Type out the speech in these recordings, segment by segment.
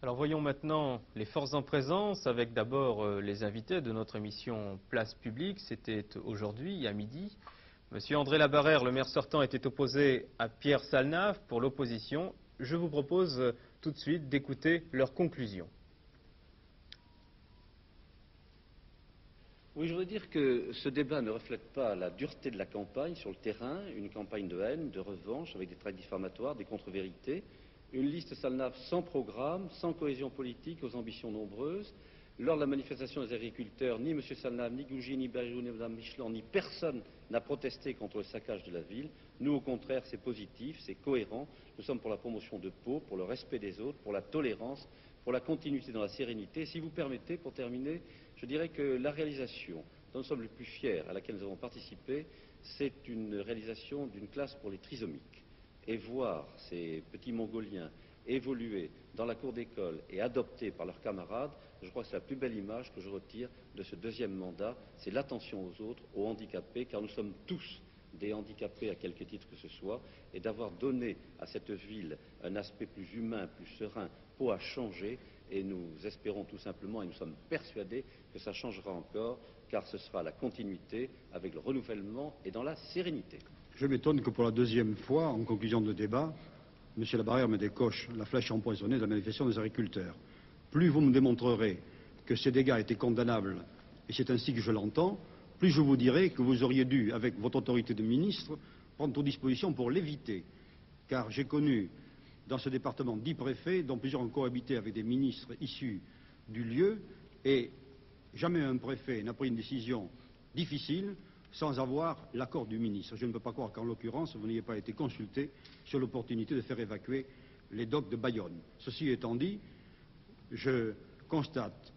Alors voyons maintenant les forces en présence avec d'abord les invités de notre émission Place Publique. C'était aujourd'hui à midi. Monsieur André Labarrère, le maire sortant, était opposé à Pierre Salnave pour l'opposition. Je vous propose tout de suite d'écouter leurs conclusions. Oui, je voudrais dire que ce débat ne reflète pas la dureté de la campagne sur le terrain, une campagne de haine, de revanche, avec des traits diffamatoires, des contre-vérités, une liste Salnave sans programme, sans cohésion politique, aux ambitions nombreuses. Lors de la manifestation des agriculteurs, ni M. Salnave, ni Gougy, ni Bayrou, ni Mme Michelon, ni personne n'a protesté contre le saccage de la ville. Nous, au contraire, c'est positif, c'est cohérent. Nous sommes pour la promotion de Pau, pour le respect des autres, pour la tolérance, pour la continuité dans la sérénité. Si vous permettez, pour terminer, je dirais que la réalisation dont nous sommes les plus fiers, à laquelle nous avons participé, c'est une réalisation d'une classe pour les trisomiques. Et voir ces petits Mongoliens évoluer dans la cour d'école et adoptés par leurs camarades, je crois que c'est la plus belle image que je retire de ce deuxième mandat, c'est l'attention aux autres, aux handicapés, car nous sommes tous des handicapés à quelque titre que ce soit, et d'avoir donné à cette ville un aspect plus humain, plus serein. Pau a changé, et nous espérons tout simplement, et nous sommes persuadés que ça changera encore, car ce sera la continuité avec le renouvellement et dans la sérénité. Je m'étonne que pour la deuxième fois, en conclusion de débat, M. Labarrère me décoche la flèche empoisonnée de la manifestation des agriculteurs. Plus vous me démontrerez que ces dégâts étaient condamnables, et c'est ainsi que je l'entends, plus je vous dirai que vous auriez dû, avec votre autorité de ministre, prendre vos dispositions pour l'éviter. Car j'ai connu dans ce département 10 préfets, dont plusieurs ont cohabité avec des ministres issus du lieu, et jamais un préfet n'a pris une décision difficile sans avoir l'accord du ministre. Je ne peux pas croire qu'en l'occurrence, vous n'ayez pas été consulté sur l'opportunité de faire évacuer les docks de Bayonne. Ceci étant dit, je constate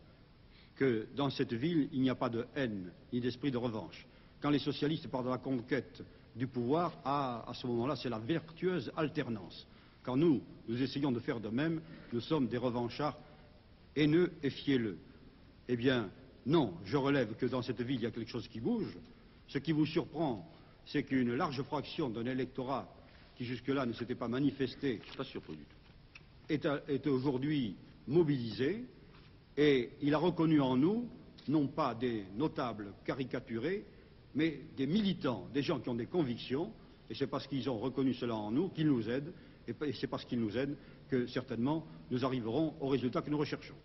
que dans cette ville, il n'y a pas de haine ni d'esprit de revanche. Quand les socialistes partent à la conquête du pouvoir, à ce moment-là, c'est la vertueuse alternance. Quand nous essayons de faire de même, nous sommes des revanchards haineux et fielleux. Eh bien, non, je relève que dans cette ville, il y a quelque chose qui bouge. Ce qui vous surprend, c'est qu'une large fraction d'un électorat qui jusque-là ne s'était pas manifesté, Je ne suis pas surpris du tout, est aujourd'hui mobilisé, et il a reconnu en nous, non pas des notables caricaturés, mais des militants, des gens qui ont des convictions, et c'est parce qu'ils ont reconnu cela en nous qu'ils nous aident, et c'est parce qu'ils nous aident que certainement nous arriverons au résultat que nous recherchons.